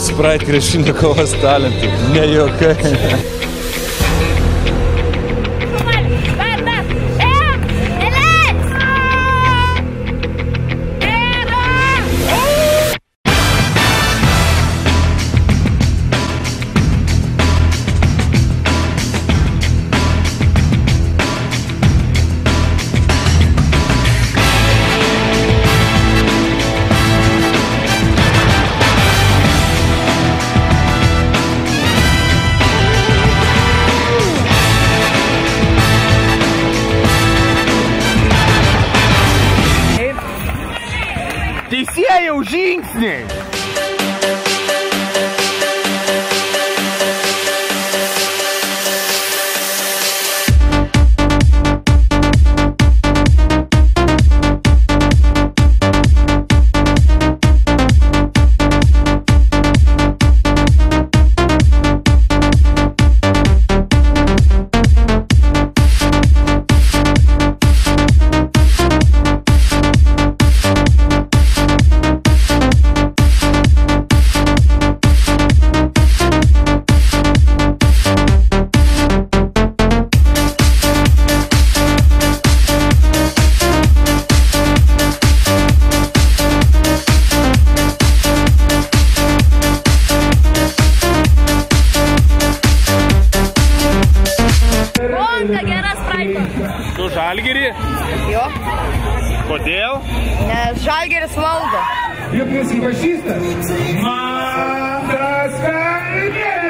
Sprite krepšinio kovos talentai, ne juokai. Teisėjau žingsniai! Tu Žalgirį? Jo. Kodėl? Nes Žalgiris valdo. Jau prisipažįstas? Mantas Kalnietis!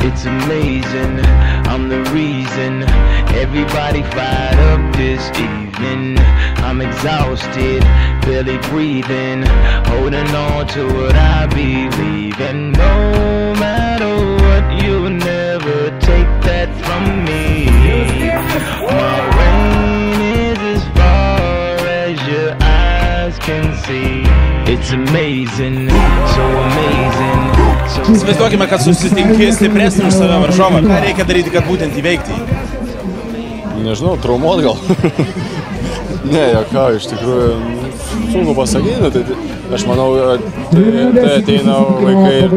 It's amazing, I'm the reason everybody fired up this evening. I'm exhausted, barely breathing, holding on to what I believe in. No matter what, you'll never take that from me. My reign is as far as your eyes can see. It's amazing, so amazing. Įsivaizduokime, kad susitinki stipresnį už save varžovą. Ką reikia daryti, kad būtent įveikti jį? Nežinau, traumuot gal. Ne, joką, iš tikrųjų, sunku pasakyti. Tai aš manau, tai ateina vaikai ir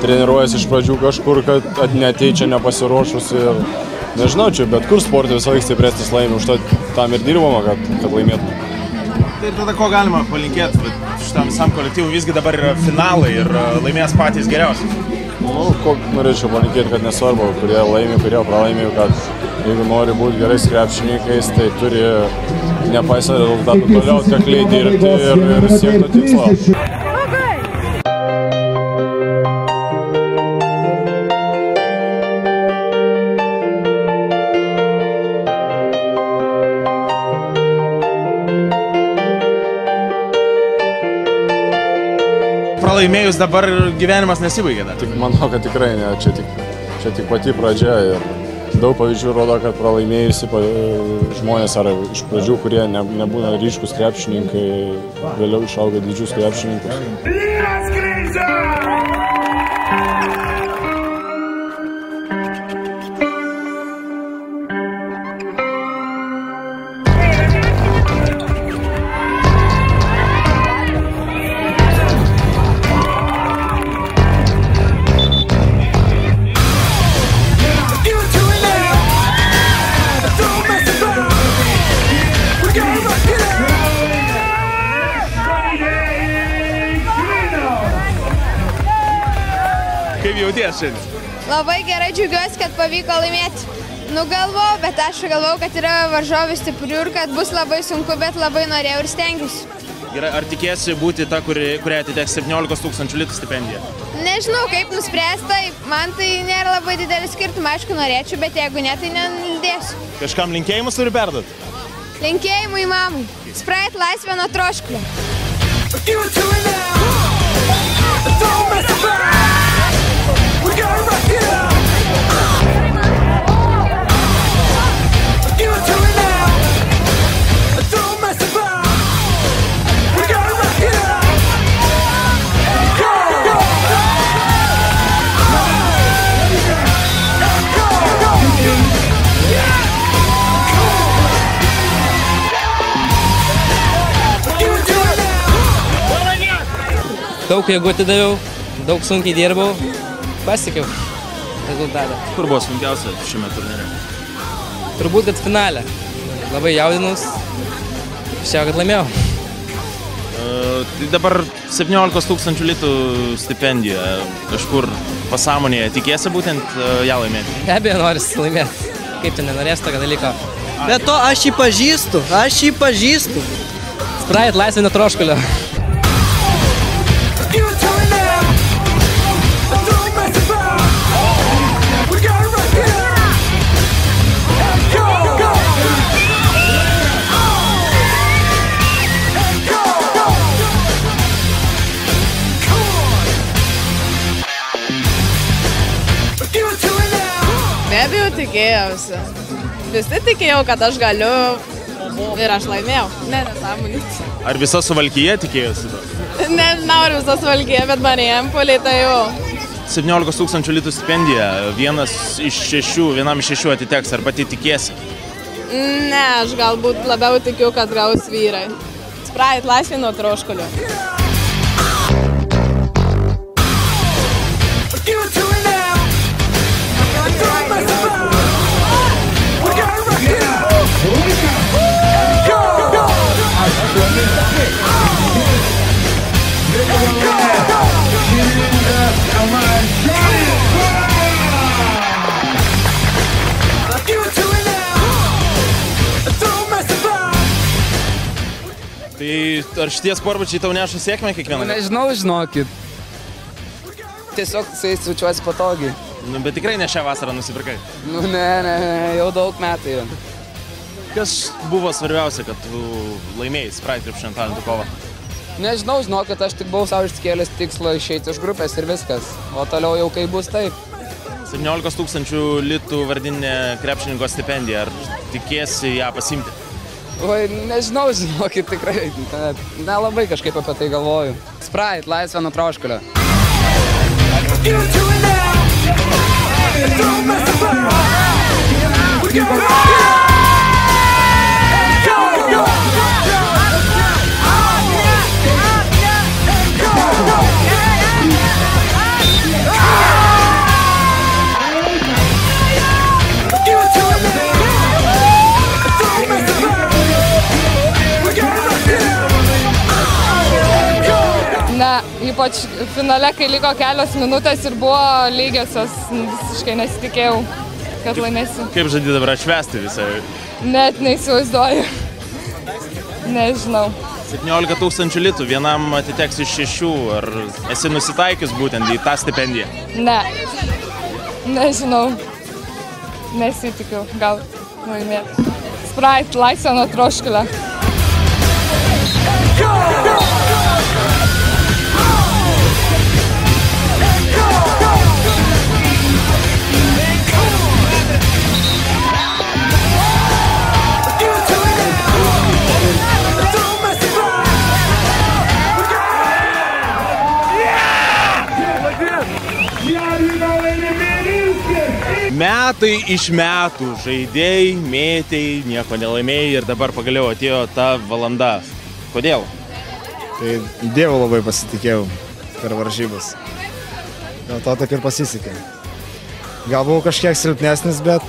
treniruojasi iš pradžių kažkur, kad neatei čia nepasiruošus. Ir, nežinau, čia bet kur sportui visą laiką stipresnis laimi, už tam ir dirbama, kad laimėtume. Tai tada ko galima palinkėti šitam visam kolektyvui? Visgi dabar yra finalai ir laimės patys geriausiai. Nu, ko norėčiau palinkėti, kad nesvarbu, kurie laimi, kurie pralaimi, kad jeigu nori būti gerais krepšininkais, tai turi nepaisant rezultatų toliau tekliai dirbti ir siekti tikslo. Pralaimėjus dabar gyvenimas nesibaigė dar. Tik manau, kad tikrai ne, čia tik pati pradžia ir daug pavyzdžių rodo, kad pralaimėjusi žmonės ar iš pradžių, kurie nebūna ryškus krepšininkai, vėliau išauga didžius krepšininkus. Kaip jauties šiandien? Labai gerai, džiaugiuosi, kad pavyko laimėti. Galvojau, bet aš galvojau, kad yra varžovų stiprių ir kad bus labai sunku, bet labai norėjau ir stengiuosi. Gerai, ar tikėsi būti ta, kuriai atiteks 17 000 litų stipendija? Nežinau, kaip nuspręsta, man tai nėra labai didelis skirtumas, aišku, norėčiau, bet jeigu ne, tai nelydėsiu. Kažkam linkėjimus turi perduoti? Linkėjimui mamai. Sprite laisvė nuo troškulio. daug jėgų atidaviau, daug sunkiai dirbau, pasiekiau rezultatą. Kur buvo sunkiausia šiame turnyre? Turbūt, kad finale. Labai jaudinaus, šiandien, kad laimėjau. Tai dabar 17 000 litų stipendija. Kažkur pasąmonėje tikėsi būtent ją laimėti? Be abejo, norisi laimėti. Kaip tu nenorės tokio dalyko? Bet to aš jį pažįstu. Sprite laisvė nuo troškulio. Be abejo tikėjausi. Visi tikėjau, kad aš galiu ir aš laimėjau. Nesąmonės. Ar visa Suvalkija tikėjosi to? Nežinau, ar visa Suvalkija, bet Marijampolė tai jau. 17 000 litų stipendija, vienam iš šešių atiteks, ar pati tikėsi? Ne, aš galbūt labiau tikiu, kad gaus vyrai. Sprite laisvė nuo troškulio. Tai ar šitie sportbačiai tau neša sėkmę kiekvieną? Nežinau, žinokit. Tiesiog su jais jaučiuosi patogiai. Bet tikrai ne šią vasarą nusipirkai? Ne, jau daug metų jau. Kas buvo svarbiausia, kad tu laimėjai Sprite krepšinio talentų kovą? Nežinau, žinokit, aš tik buvau savo išsikėlęs tikslą išeiti iš grupės ir viskas. O toliau jau kai bus taip. 17 000 litų vardinė krepšininko stipendija. Ar tikėsi ją pasimti? Oi, nežinau, žinokit, tikrai. Nelabai kažkaip apie tai galvoju. Sprite laisvė nuo troškulio. Ne, ypač finale, kai liko kelios minutės ir buvo lygiosios, visiškai nesitikėjau, kad laimėsiu. Kaip žadi dabar atšvęsti visą? Net neįsivaizduoju. Nežinau. 17 000 litų, vienam atiteks iš 6. Ar esi nusitaikius būtent į tą stipendiją? Ne. Nežinau. Nesitikiu, gal laimėti. Sprite laisvė nuo troškulio. Metai iš metų žaidėjai, mėtėjai, nieko nelaimėjai ir dabar pagaliau atėjo ta valanda. Kodėl? Tai Dievu labai pasitikėjau per varžybas. Dėl to taip ir pasisekė. Gal buvau kažkiek silpnesnis, bet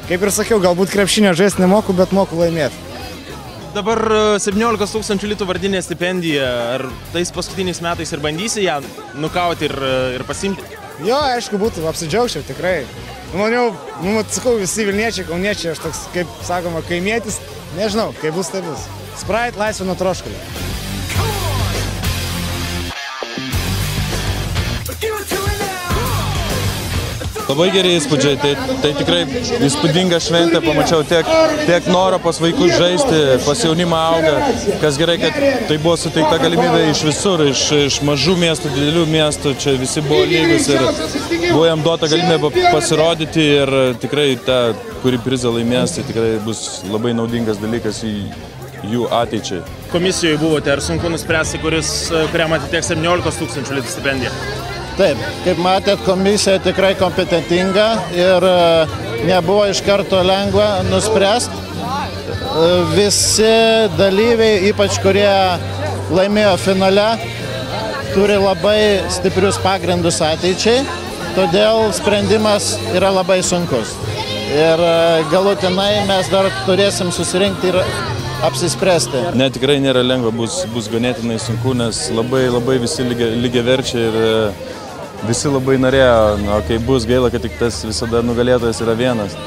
kaip ir sakiau, galbūt krepšinio žaisti nemoku, bet moku laimėti. Dabar 17 000 litų vardinė stipendija. Ar tais paskutiniais metais ir bandysi ją nukauti ir pasimti? Jo, aišku, būtų, apsidžiaugčiau tikrai. Maniau, sakau, visi Vilniečiai, Kauniečiai, aš toks, kaip sakoma, kaimietis, nežinau, kaip bus, tai bus. Sprite laisvė nuo troškulio. Labai geri įspūdžiai, tai tikrai įspūdinga šventė, pamačiau tiek noro pas vaikus žaisti, pas jaunimą auga, kas gerai, kad tai buvo suteikta galimybė iš visur, iš mažų miestų, didelių miestų, čia visi buvo lygus ir buvo jam duota galimybė pasirodyti ir tikrai ta, kuri prizą laimės, tai tikrai bus labai naudingas dalykas į jų ateičiai. Komisijoje buvote, ar sunku nuspręsti, kuriam atiteks 17 000 litų stipendija? Taip, kaip matėt, komisija tikrai kompetentinga ir nebuvo iš karto lengva nuspręsti. Visi dalyviai, ypač kurie laimėjo finale, turi labai stiprius pagrindus ateičiai, todėl sprendimas yra labai sunkus. Ir galutinai mes dar turėsim susirinkti ir apsispręsti. Ne, tikrai nėra lengva, bus ganėtinai sunku, nes labai visi lygiaverčiai ir visi labai norėjo, o kai bus gaila, kad tik tas visada nugalėtojas yra vienas.